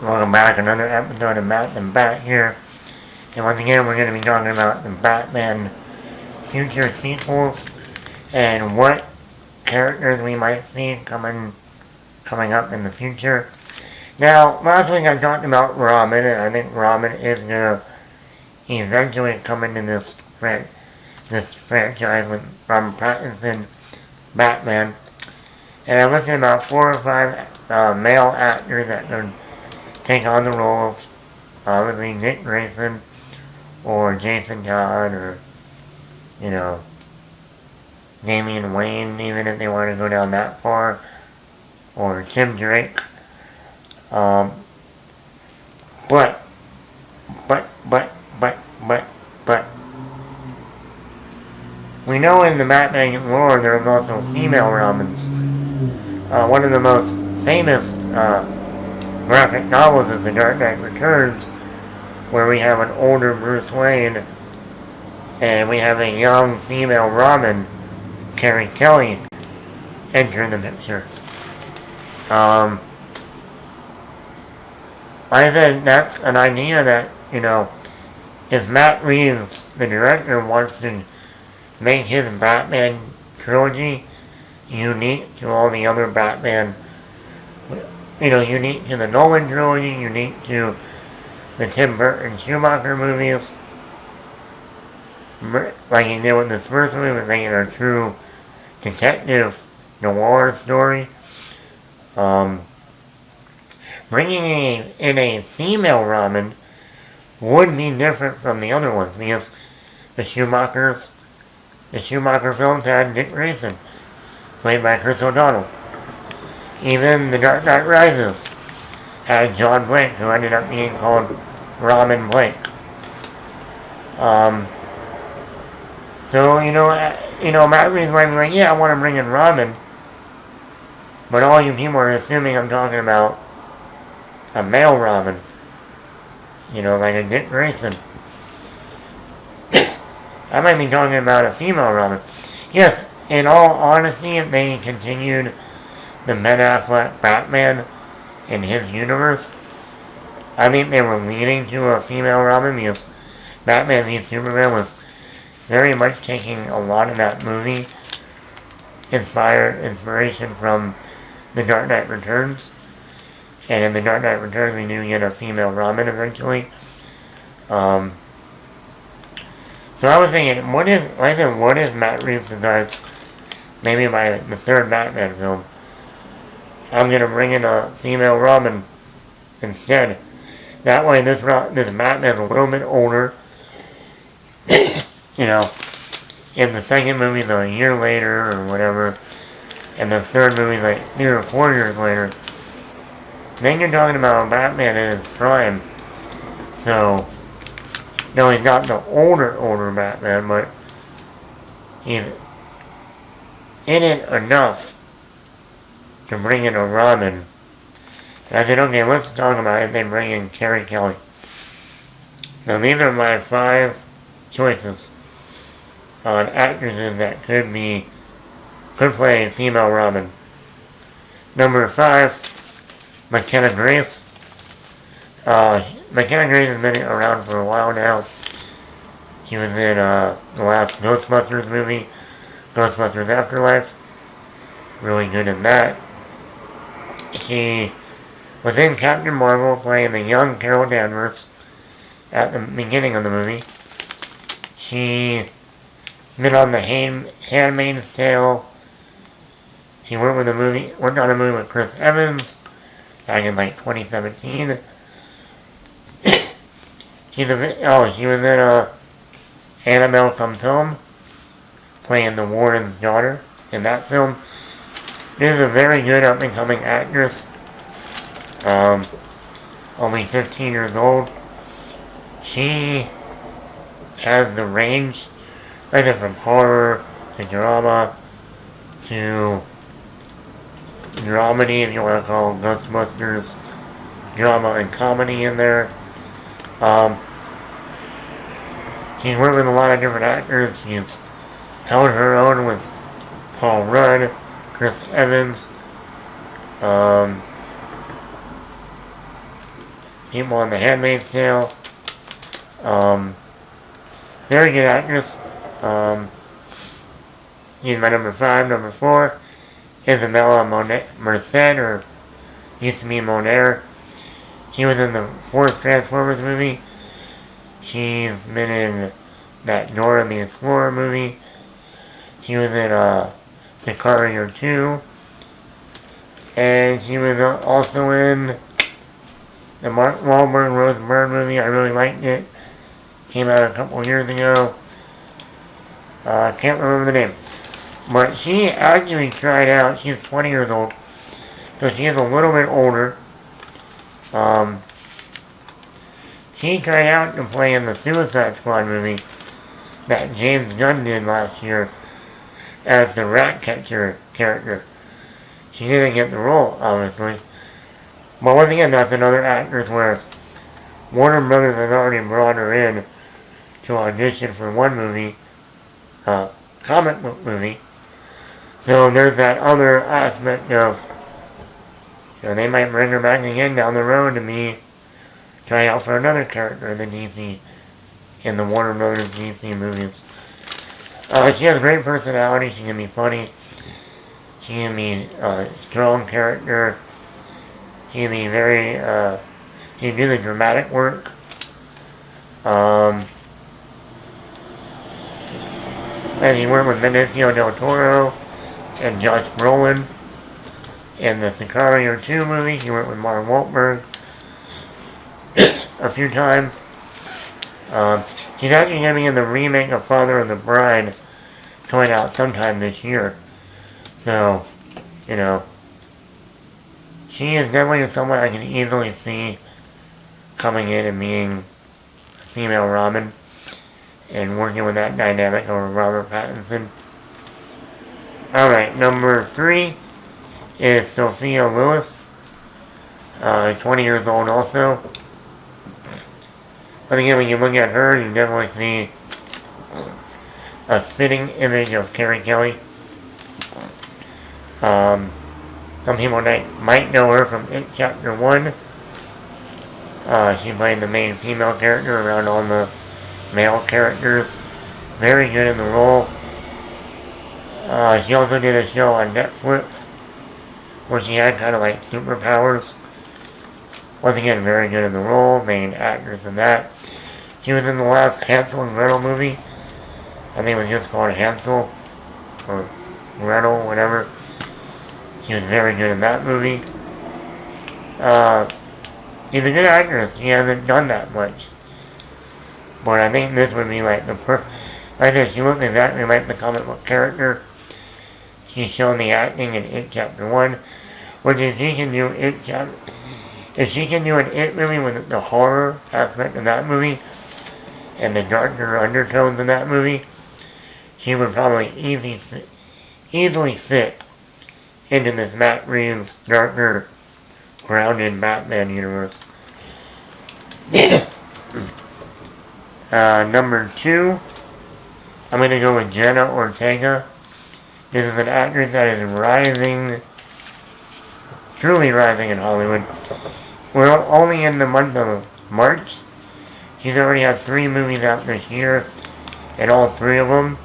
Welcome back, another episode of Matt and Bat here. And once again, we're going to be talking about the Batman future sequels and what characters we might see coming up in the future. Now, last week I talked about Robin, and I think Robin is going to eventually come into this franchise with Pattinson Batman. And I listed about 4 or 5 male actors that could take on the role of obviously Dick Grayson or Jason Todd or, Damian Wayne, even if they want to go down that far, or Tim Drake. But we know in the Batman lore there's also female Robins. One of the most famous graphic novels is The Dark Knight Returns, where we have an older Bruce Wayne and we have a young female Robin, Carrie Kelly, enter the picture. I think that's an idea that, if Matt Reeves, the director, wants to make his Batman trilogy unique to all the other Batman, unique to the Nolan trilogy, unique to the Tim Burton Schumacher movies, like he did with this first movie, making a true detective noir story. Bringing in a female Robin would be different from the other ones, because the Schumacher films had Dick Grayson, played by Chris O'Donnell. Even The Dark Knight Rises had John Blake, who ended up being called Robin Blake. So, Matt Reeves might be like, yeah, I want to bring in Robin, but all you people are assuming I'm talking about a male Robin, like a Dick Grayson. I might be talking about a female Robin. Yes, in all honesty, if they continued the Ben Affleck Batman in his universe, I think they were leading to a female Robin, because Batman v Superman was very much taking a lot of that movie inspiration from The Dark Knight Returns. And in The Dark Knight Returns, we do get a female Robin eventually. So I was thinking, what if Matt Reeves decides, maybe by the third Batman film, I'm going to bring in a female Robin instead. That way this Batman's a little bit older. In the second movie, a year later or whatever, and the third movie, 3 or 4 years later, then you're talking about a Batman in his prime. So, no, he's not the older Batman, but he's in it enough to bring in a Robin. And I said, okay, let's talk about it. They bring in Carrie Kelly. Now, these are my 5 choices on actresses that could play a female Robin. Number 5, McKenna Grace. McKenna Grace has been around for a while now. She was in the last Ghostbusters movie, Ghostbusters Afterlife. Really good in that. She was in Captain Marvel playing the young Carol Danvers at the beginning of the movie. She been on the Handmaid's Tale. She worked on a movie with Chris Evans back in 2017. She was in Annabelle Comes Home, playing the Warden's daughter in that film. This is a very good up and coming actress. Only 15 years old. She has the range, from horror to drama to dramedy, if you want to call Ghostbusters drama and comedy in there. She's worked with a lot of different actors. She's held her own with Paul Rudd, Chris Evans, people on The Handmaid's Tale. Very good actress. She's my number 5. Number 4, Isabella Monet, Merced, or used to be Monet. She was in the 4th Transformers movie. She's been in that Dora the Explorer movie. She was in Sicario 2. And she was also in the Mark Wahlberg Rose Byrne movie. I really liked it. Came out a couple years ago. I can't remember the name. But she actually tried out. She's 20 years old. So she is a little bit older. She tried out to play in the Suicide Squad movie that James Gunn did last year as the rat catcher character. She didn't get the role, obviously. But once again, that's another actress where Warner Brothers has already brought her in to audition for one movie, comic book movie. So there's that other aspect of, they might bring her back again down the road to be try out for another character in the DC, in the Warner Brothers DC movies. She has a great personality. She can be funny. She can be a strong character. She can be very, she can do the dramatic work. And he worked with Benicio del Toro and Josh Brolin in the Sicario 2 movie. He worked with Mark Wahlberg a few times. She's actually going to be in the remake of Father of the Bride coming out sometime this year. So, she is definitely someone I can easily see coming in and being a female Robin and working with that dynamic over Robert Pattinson. Alright, number 3 is Sophia Lewis. 20 years old also. But again, when you look at her, you definitely see a spitting image of Carrie Kelly. Some people might know her from It Chapter 1. She played the main female character around all the male characters. Very good in the role. She also did a show on Netflix where she had kind of like superpowers. Once again, very good in the role. Main actress in that. She was in the last Hansel and Gretel movie. I think it was just called Hansel or Gretel, whatever. She was very good in that movie. She's a good actress. She hasn't done that much. But I think this would be like like I said, she looks exactly like the comic book character. She's shown the acting in It Chapter 1. Which if she can do if she can do an It movie with the horror aspect of that movie and the darker undertones in that movie, she would probably easily fit into this Matt Reeves darker, grounded Batman universe. Number 2, I'm going to go with Jenna Ortega. This is an actress that is rising, truly rising in Hollywood. We're only in the month of March. She's already had 3 movies out this year, and all 3 of them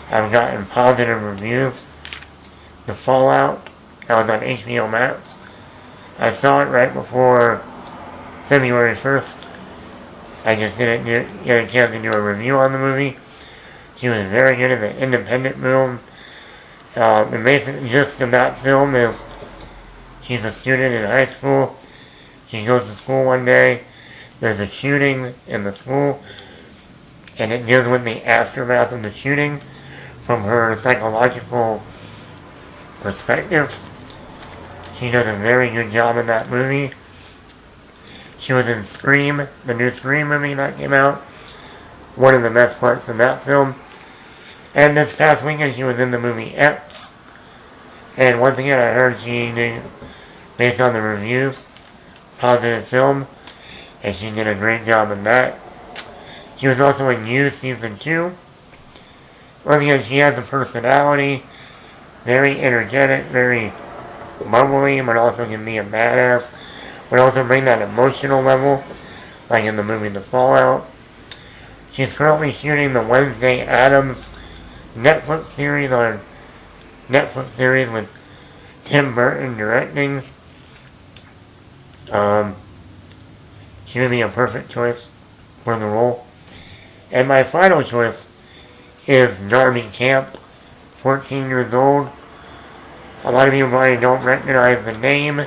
have gotten positive reviews. The Fallout, that was on HBO Max. I saw it right before February 1st. I just didn't get a chance to do a review on the movie. She was very good in the independent film. The basic gist of that film is she's a student in high school. She goes to school one day. There's a shooting in the school. And it deals with the aftermath of the shooting from her psychological perspective. She does a very good job in that movie. She was in Scream, the new Scream movie that came out. One of the best parts of that film. And this past weekend she was in the movie X. And once again I heard she did, based on the reviews, positive film. And she did a great job in that. She was also in You Season 2. Once again, she has a personality. Very energetic, very bubbly, but also can be a badass. but also bring that emotional level, like in the movie The Fallout. She's currently shooting the Wednesday Addams Netflix series with Tim Burton directing. She would be a perfect choice for the role. And my final choice is Darby Camp, 14 years old. A lot of you probably don't recognize the name.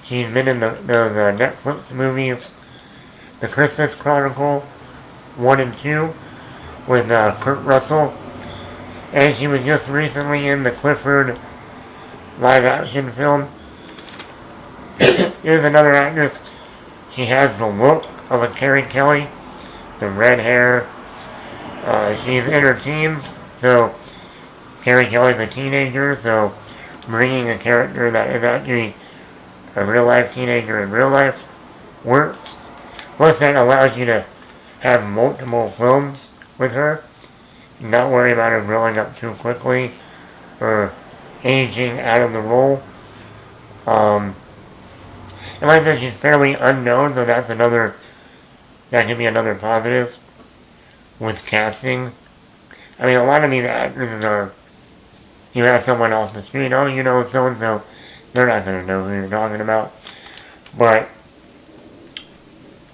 She's been in those Netflix movies, The Christmas Chronicle 1 and 2, with Kurt Russell. And she was just recently in the Clifford live-action film. Here's another actress. She has the look of a Carrie Kelly, the red hair. She's in her teens, so Carrie Kelly's a teenager, so bringing a character that is actually a real-life teenager in real life works. Plus, that allows you to have multiple films with her, not worry about her growing up too quickly or aging out of the role. And like I said, she's fairly unknown, so that could be another positive with casting. I mean, a lot of these actresses are, you have someone off the street, oh, you know so-and-so, they're not going to know who you're talking about. But,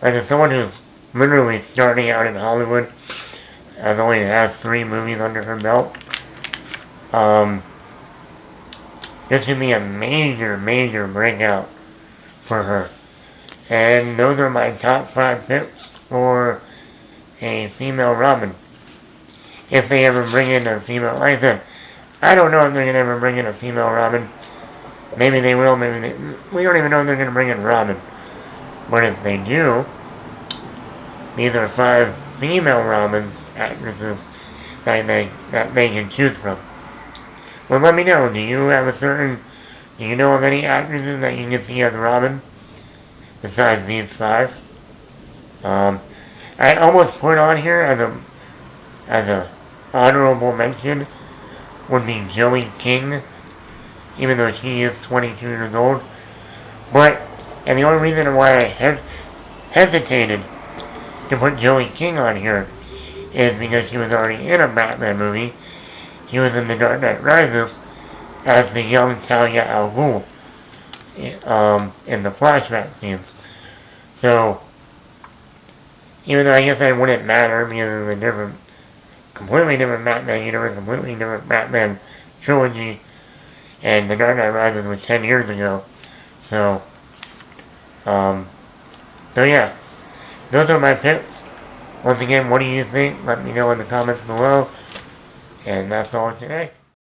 like, as someone who's literally starting out in Hollywood, has only had 3 movies under her belt, this would be a major, major breakout for her. And those are my top 5 picks for a female Robin. If they ever bring in a female, like I said, I don't know if they're going to ever bring in a female Robin. Maybe they will, we don't even know if they're going to bring in Robin. But if they do, these are 5 female Robins actresses that they can choose from. Well, let me know, do you know of any actresses that you can see as Robin besides these 5? I almost put on here as a honorable mention would be Joey King, even though she is 22 years old. And the only reason why I hesitated to put Joey King on here is because she was already in a Batman movie. She was in The Dark Knight Rises as the young Talia al Ghul in the flashback scenes. So, even though I guess that wouldn't matter because it's a completely different Batman universe, completely different Batman trilogy, and The Dark Knight Rises was 10 years ago. So yeah, those are my picks. Once again, what do you think? Let me know in the comments below. And that's all today.